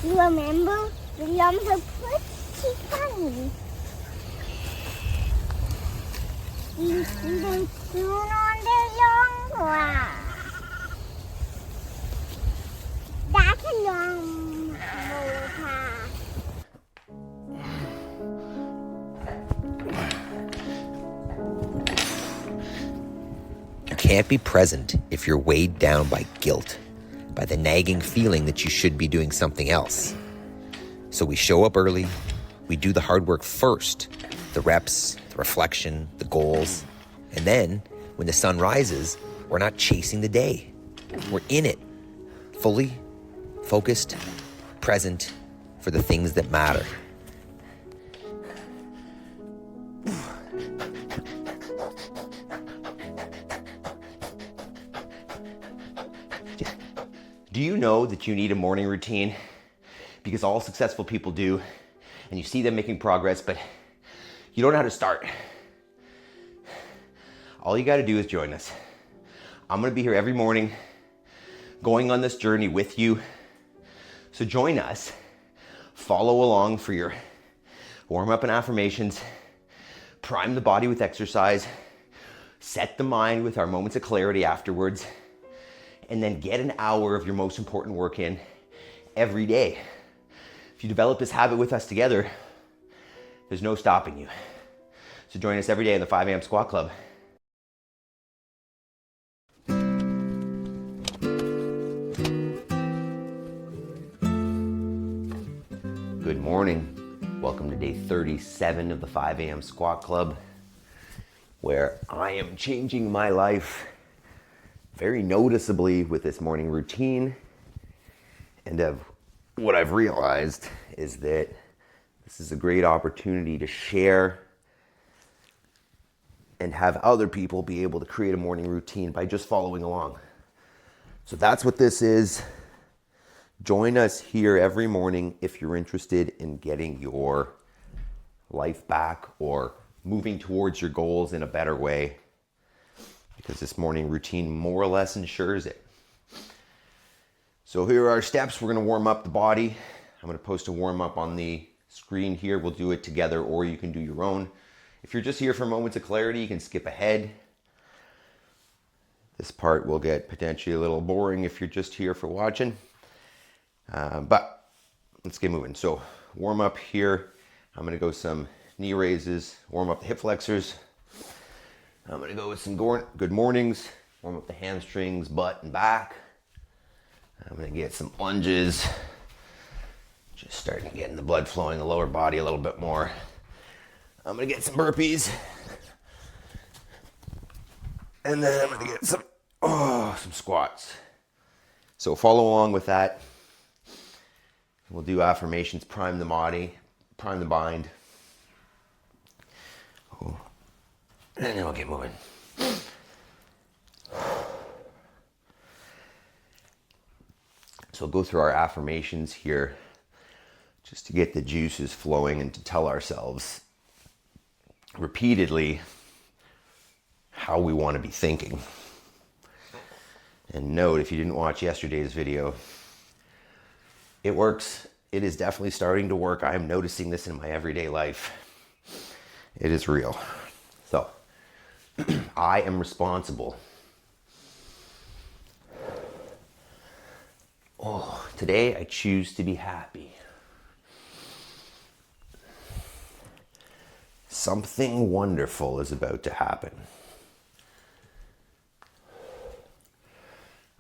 You remember? The lumps are pretty funny. You see them soon on their long grass. That's a long path. You can't be present if you're weighed down by guilt, by the nagging feeling that you should be doing something else. So we show up early, we do the hard work first, the reps, the reflection, the goals, and then when the sun rises, we're not chasing the day. We're in it, fully focused, present for the things that matter. Do you know that you need a morning routine? Because all successful people do, and you see them making progress, but you don't know how to start. All you gotta do is join us. I'm gonna be here every morning, going on this journey with you. So join us, follow along for your warm up and affirmations, prime the body with exercise, set the mind with our moments of clarity afterwards, and then get an hour of your most important work in every day. If you develop this habit with us together, there's no stopping you. So join us every day in the 5 a.m. Squat Club. Good morning. Welcome to day 37 of the 5 a.m. Squat Club, where I am changing my life very noticeably with this morning routine. And what I've realized is that this is a great opportunity to share and have other people be able to create a morning routine by just following along. So that's what this is. Join us here every morning if you're interested in getting your life back or moving towards your goals in a better way, because this morning routine more or less ensures it. So here are our steps. We're gonna warm up the body. I'm gonna post a warm up on the screen here. We'll do it together, or you can do your own. If you're just here for moments of clarity, you can skip ahead. This part will get potentially a little boring if you're just here for watching. But let's get moving. So warm up here. I'm gonna go some knee raises, warm up the hip flexors. I'm gonna go with some good mornings, warm up the hamstrings, butt, and back. I'm gonna get some lunges, just starting to get the blood flowing the lower body a little bit more. I'm gonna get some burpees. And then I'm gonna get some squats. So follow along with that. We'll do affirmations, prime the body, prime the mind. And then we'll get moving. So we'll go through our affirmations here just to get the juices flowing and to tell ourselves repeatedly how we want to be thinking. And note, if you didn't watch yesterday's video, it works. It is definitely starting to work. I am noticing this in my everyday life. It is real. So, I am responsible. Today I choose to be happy. Something wonderful is about to happen.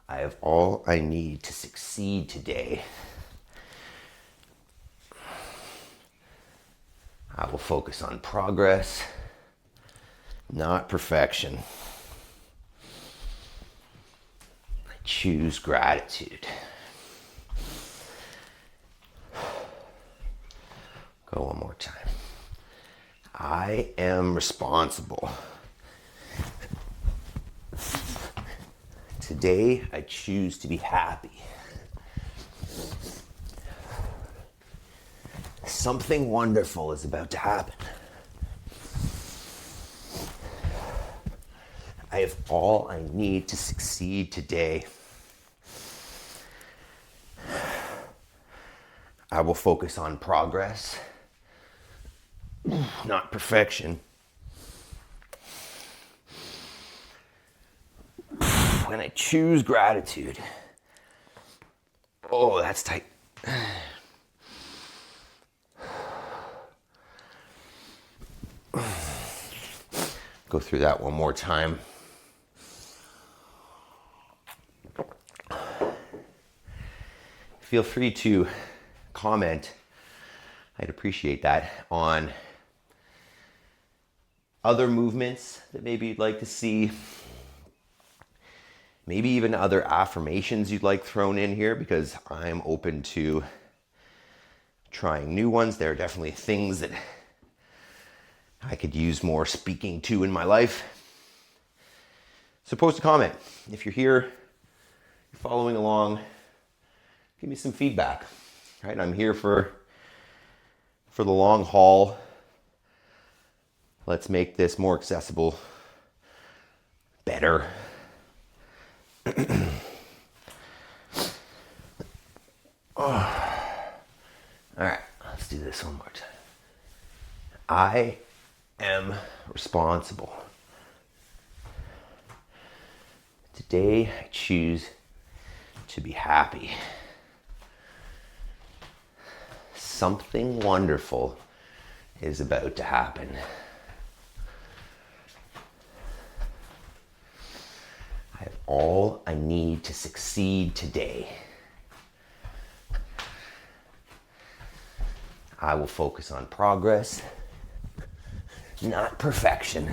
I have all I need to succeed today. I will focus on progress, not perfection. I choose gratitude. Go one more time. I am responsible. Today, I choose to be happy. Something wonderful is about to happen. I have all I need to succeed today. I will focus on progress, not perfection. When I choose gratitude, oh, that's tight. Go through that one more time. Feel free to comment, I'd appreciate that, on other movements that maybe you'd like to see. Maybe even other affirmations you'd like thrown in here, because I'm open to trying new ones. There are definitely things that I could use more speaking to in my life. So post a comment. If you're here, you're following along, give me some feedback. Right? I'm here for the long haul. Let's make this more accessible, better. All right, let's do this one more time. I am responsible. Today I choose to be happy. Something wonderful is about to happen. I have all I need to succeed today. I will focus on progress, not perfection.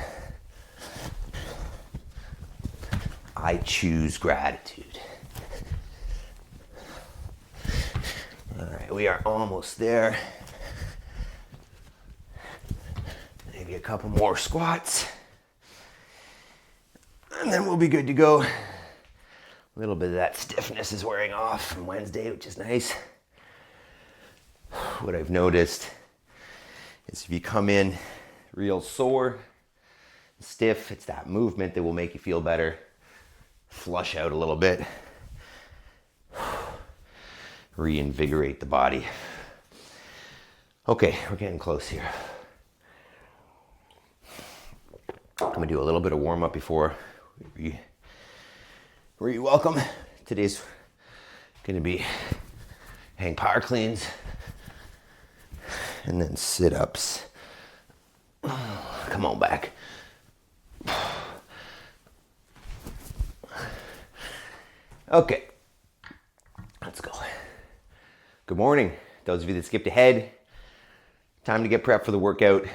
I choose gratitude. All right, we are almost there. Maybe a couple more squats. And then we'll be good to go. A little bit of that stiffness is wearing off from Wednesday, which is nice. What I've noticed is if you come in real sore, stiff, it's that movement that will make you feel better. Flush out a little bit. Reinvigorate the body. Okay, we're getting close here. I'm gonna do a little bit of warm up before we welcome. Today's gonna be hang power cleans and then sit-ups. Come on back. Okay, let's go. Good morning. Those of you that skipped ahead, time to get prepped for the workout.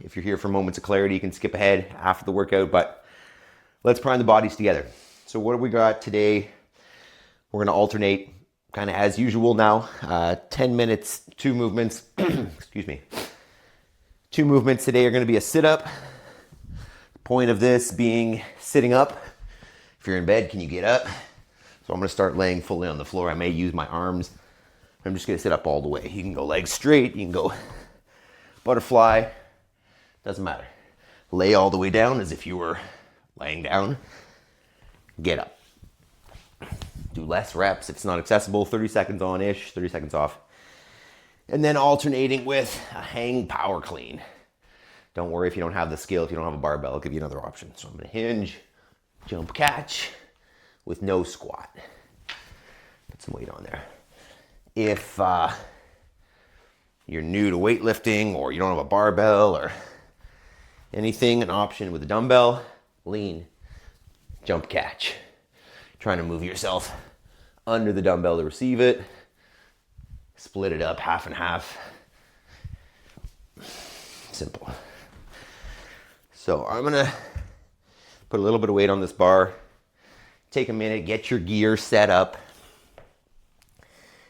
If you're here for moments of clarity, you can skip ahead after the workout, but let's prime the bodies together. So what do we got today? We're gonna alternate kind of as usual now. 10 minutes, 2 movements. Excuse me. 2 movements today are gonna be a sit-up. Point of this being sitting up. If you're in bed, can you get up? So I'm gonna start laying fully on the floor. I may use my arms. I'm just gonna sit up all the way. You can go legs straight, you can go butterfly, doesn't matter. Lay all the way down as if you were laying down. Get up. Do less reps if it's not accessible, 30 seconds on-ish, 30 seconds off. And then alternating with a hang power clean. Don't worry if you don't have the skill, if you don't have a barbell, I'll give you another option. So I'm gonna hinge, jump catch with no squat. Put some weight on there. If you're new to weightlifting or you don't have a barbell or anything, an option with a dumbbell, lean, jump catch. Trying to move yourself under the dumbbell to receive it. Split it up half and half. Simple. So I'm gonna put a little bit of weight on this bar. Take a minute, get your gear set up.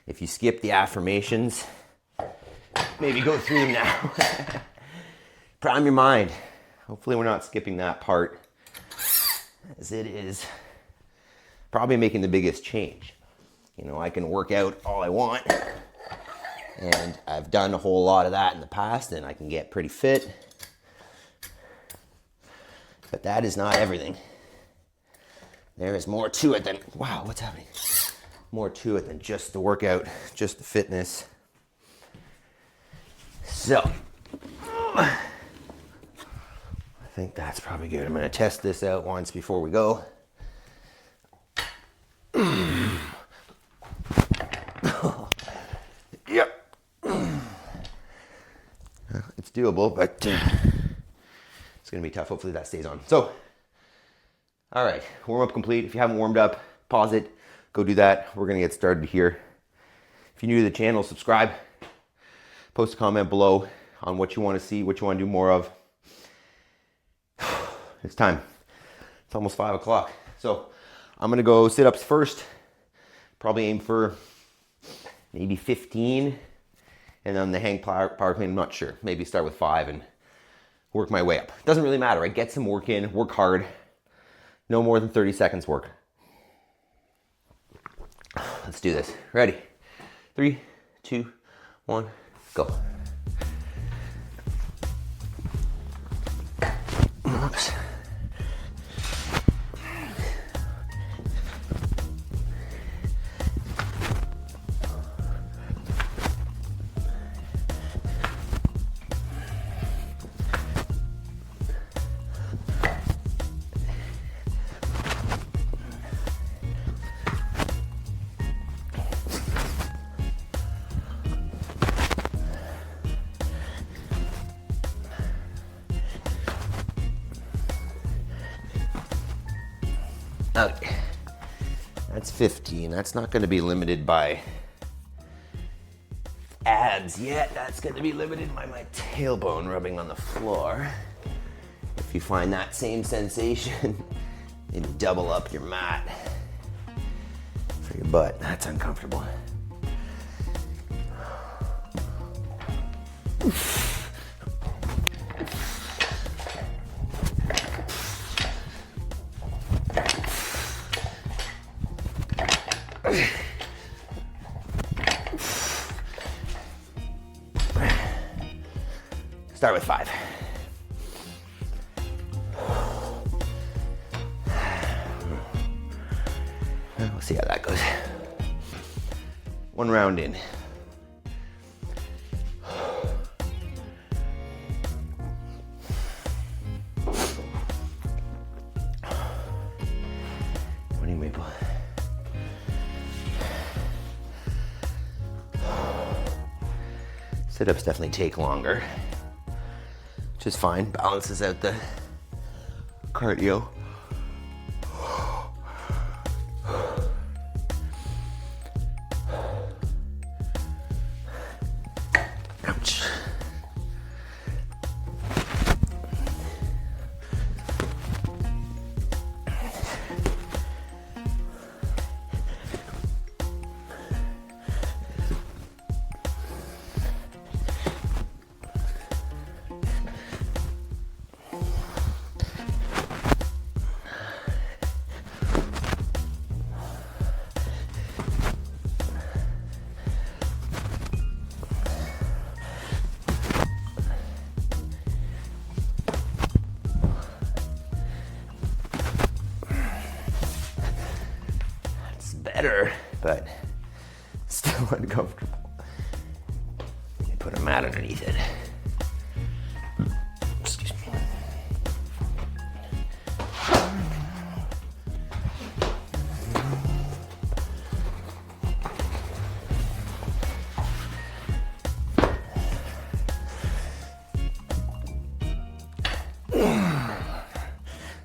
If you skip the affirmations, maybe go through them now. Prime your mind. Hopefully we're not skipping that part, as it is probably making the biggest change. You know, I can work out all I want, and I've done a whole lot of that in the past, and I can get pretty fit. But that is not everything. There is more to it than, wow, what's happening? more to it than just the workout, just the fitness. So, I think that's probably good. I'm gonna test this out once before we go. Yep. It's doable, but it's gonna be tough. Hopefully that stays on. So, all right, warm up complete. If you haven't warmed up, pause it, go do that. We're gonna get started here. If you're new to the channel, subscribe. Post a comment below on what you wanna see, what you wanna do more of. It's time. It's almost 5 o'clock. So I'm gonna go sit-ups first. Probably aim for maybe 15. And then the hang power clean, I'm not sure. Maybe start with 5 and work my way up. Doesn't really matter. I get some work in, work hard. No more than 30 seconds work. Let's do this. Ready? 3, 2, 1, go. Oops. Okay, that's 15. That's not going to be limited by abs yet. That's going to be limited by my tailbone rubbing on the floor. If you find that same sensation, maybe double up your mat for your butt. That's uncomfortable. Start with 5. We'll see how that goes. 1 round in. Morning maple. Sit-ups definitely take longer, which is fine. Balances out the cardio. Ouch. Better, but still uncomfortable. Let me put a mat underneath it. Excuse me.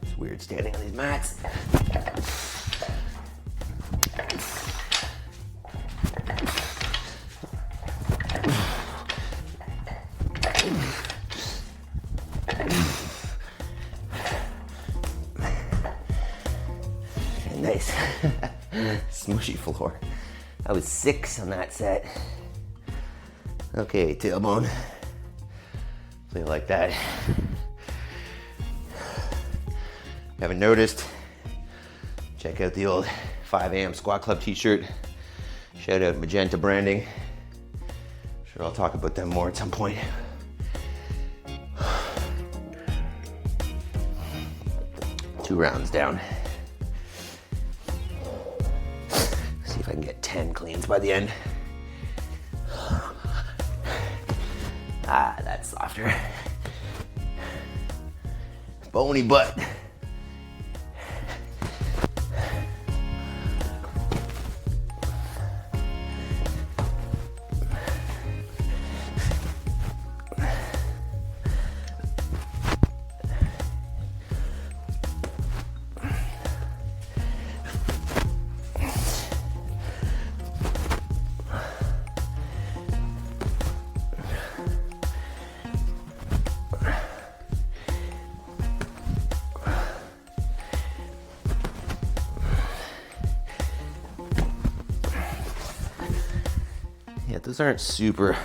It's weird standing on these mats. Nice. Smushy floor. I was 6 on that set. Okay, tailbone. Something like that. Haven't noticed? Check out the old 5 a.m. Squat Club t-shirt. Shout out Magenta Branding. Sure, I'll talk about them more at some point. Two rounds down. See if if I can get 10 cleans by the end. Ah, that's softer. Bony butt. Yeah, those aren't super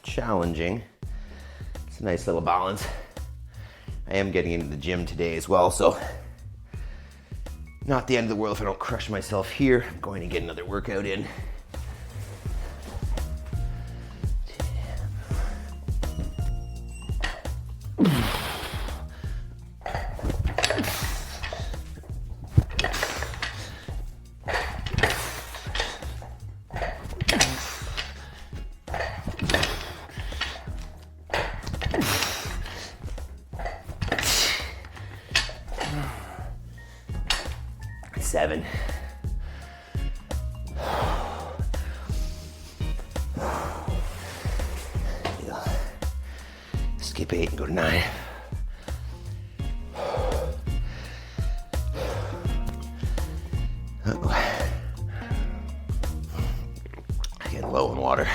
challenging. It's a nice little balance. I am getting into the gym today as well, so not the end of the world if I don't crush myself here. I'm going to get another workout in. Seven. Skip 8 and go to 9. Uh-oh. Getting low in water.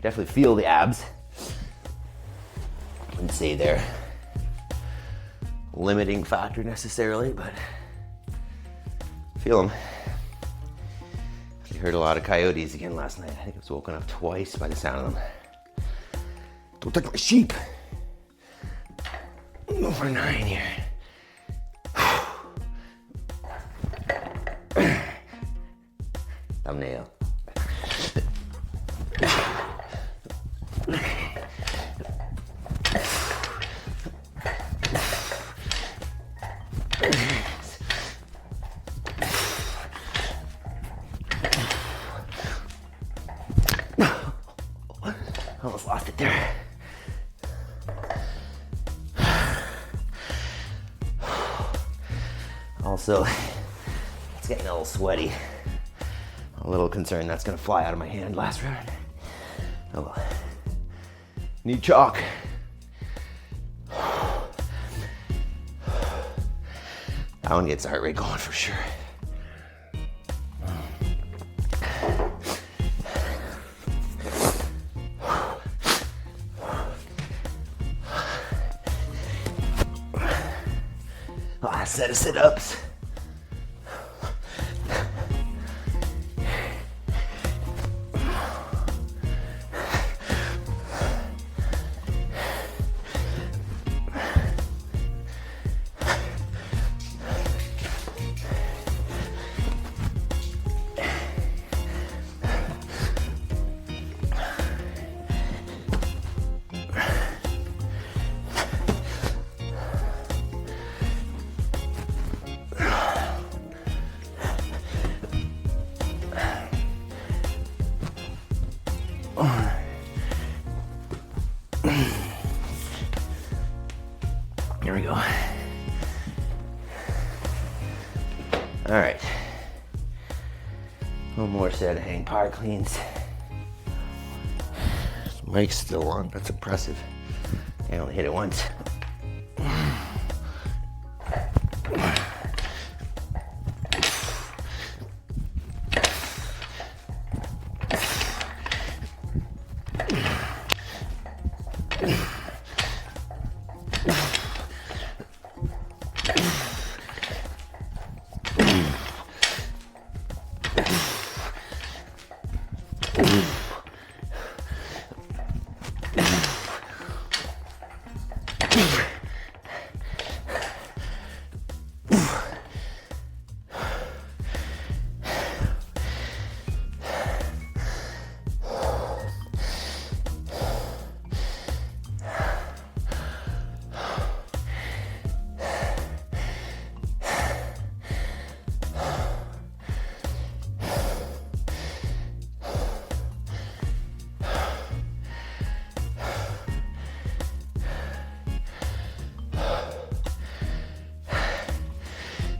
Definitely feel the abs. I wouldn't say they're limiting factor necessarily, but feel them. I heard a lot of coyotes again last night. I think I was woken up twice by the sound of them. Don't take my sheep. Go for 9 here. Thumbnail. Almost lost it there. Also, it's getting a little sweaty. I'm a little concerned that's gonna fly out of my hand last round. Oh well. Need chalk. That one gets the heart rate going for sure. Last set of sit-ups. Here we go. All right. One more set of hang power cleans. Mic's still on. That's impressive. I only hit it once.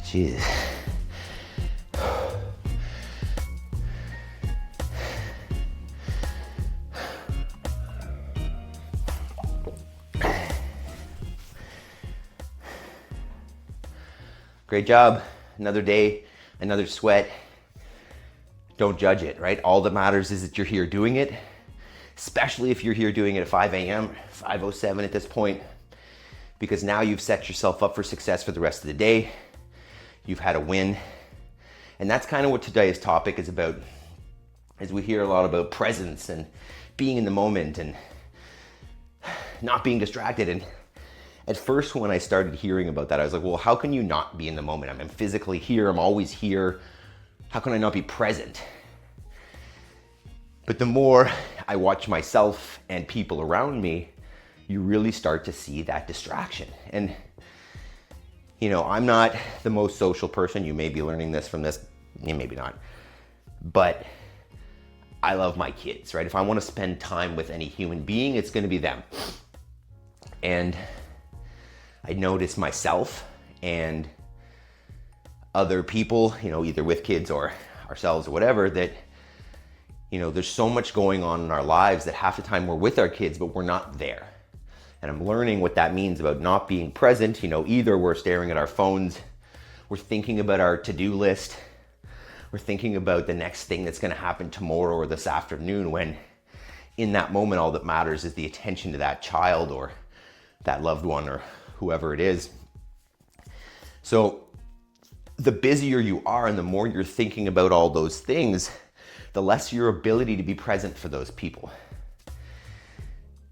Jeez. Great job. Another day, another sweat. Don't judge it, right? All that matters is that you're here doing it, especially if you're here doing it at 5 a.m., 5:07 at this point, because now you've set yourself up for success for the rest of the day. You've had a win. And that's kind of what today's topic is about, as we hear a lot about presence and being in the moment and not being distracted. And at first, when I started hearing about that, I was like, well, how can you not be in the moment? I'm physically here, I'm always here. How can I not be present? But the more I watch myself and people around me, you really start to see that distraction. And you know, I'm not the most social person. You may be learning this from this, maybe not. But I love my kids, right? If I want to spend time with any human being, it's going to be them. And I notice myself and other people, you know, either with kids or ourselves or whatever, that, you know, there's so much going on in our lives that half the time we're with our kids, but we're not there. And I'm learning what that means about not being present. You know, either we're staring at our phones, we're thinking about our to-do list, we're thinking about the next thing that's going to happen tomorrow or this afternoon, when in that moment, all that matters is the attention to that child or that loved one or whoever it is. So the busier you are and the more you're thinking about all those things, the less your ability to be present for those people.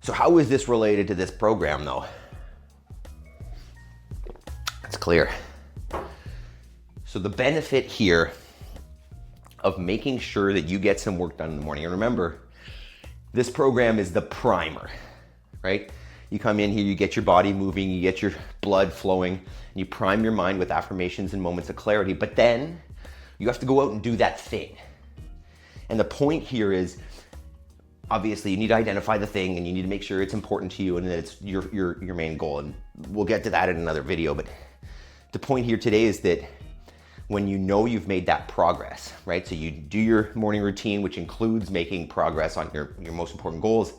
So how is this related to this program though? It's clear. So the benefit here of making sure that you get some work done in the morning, and remember, this program is the primer, right? You come in here, you get your body moving, you get your blood flowing, and you prime your mind with affirmations and moments of clarity, but then you have to go out and do that thing. And the point here is, obviously, you need to identify the thing and you need to make sure it's important to you and that it's your main goal. And we'll get to that in another video. But the point here today is that when you know you've made that progress, right? So you do your morning routine, which includes making progress on your most important goals.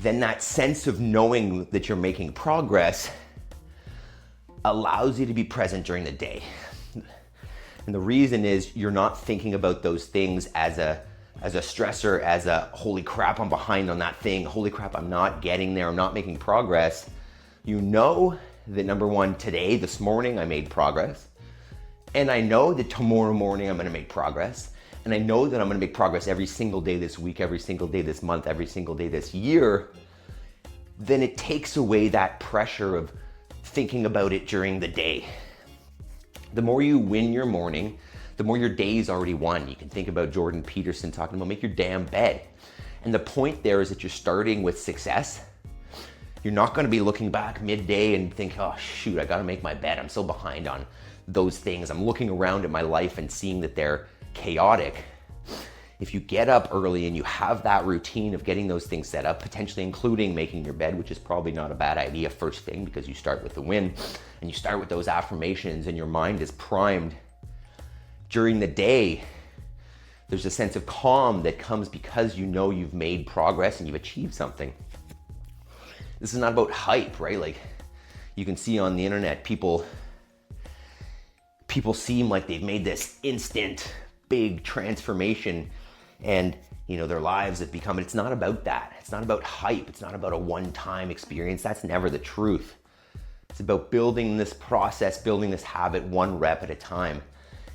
Then that sense of knowing that you're making progress allows you to be present during the day. And the reason is you're not thinking about those things as a stressor, as a holy crap, I'm behind on that thing. Holy crap, I'm not getting there. I'm not making progress. You know that number one, today, this morning, I made progress. And I know that tomorrow morning, I'm going to make progress. And I know that I'm going to make progress every single day this week, every single day this month, every single day this year. Then it takes away that pressure of thinking about it during the day. The more you win your morning, the more your day's already won. You can think about Jordan Peterson talking about make your damn bed. And the point there is that you're starting with success. You're not going to be looking back midday and think, oh shoot, I got to make my bed. I'm so behind on those things. I'm looking around at my life and seeing that they're chaotic. If you get up early and you have that routine of getting those things set up, potentially including making your bed, which is probably not a bad idea first thing because you start with the win and you start with those affirmations and your mind is primed during the day, There's a sense of calm that comes because you know you've made progress and you've achieved something. This is not about hype, right? Like you can see on the internet, people seem like they've made this instant big transformation and their lives have become, it's not about that. It's not about hype. It's not about a one-time experience. That's never the truth. It's about building this process, building this habit one rep at a time.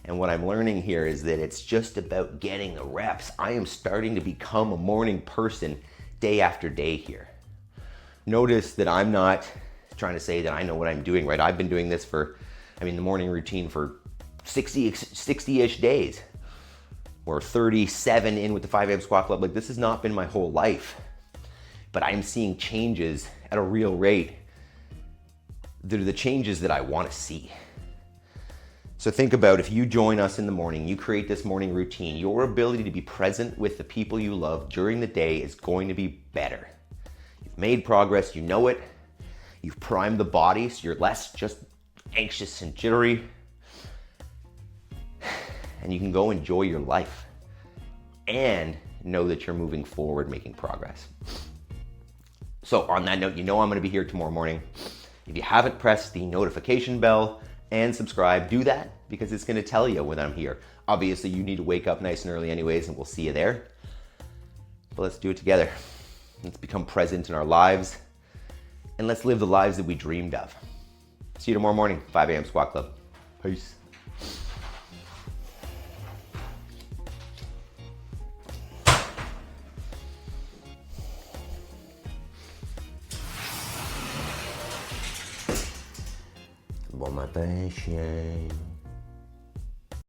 And what I'm learning here is that it's just about getting the reps. I am starting to become a morning person day after day here. Notice that I'm not trying to say that I know what I'm doing, right? I've been doing this the morning routine for 60-ish days, or 37 in with the 5 a.m. squat club. Like this has not been my whole life, but I'm seeing changes at a real rate. They're the changes that I want to see. So think about, if you join us in the morning, you create this morning routine, your ability to be present with the people you love during the day is going to be better. You've made progress, you know it. You've primed the body so you're less just anxious and jittery. And you can go enjoy your life and know that you're moving forward, making progress. So on that note, I'm going to be here tomorrow morning. If you haven't pressed the notification bell and subscribe, do that because it's going to tell you when I'm here. Obviously, you need to wake up nice and early anyways, and we'll see you there. But let's do it together. Let's become present in our lives, and let's live the lives that we dreamed of. See you tomorrow morning, 5 a.m. Squat Club. Peace. Bon matin, chien.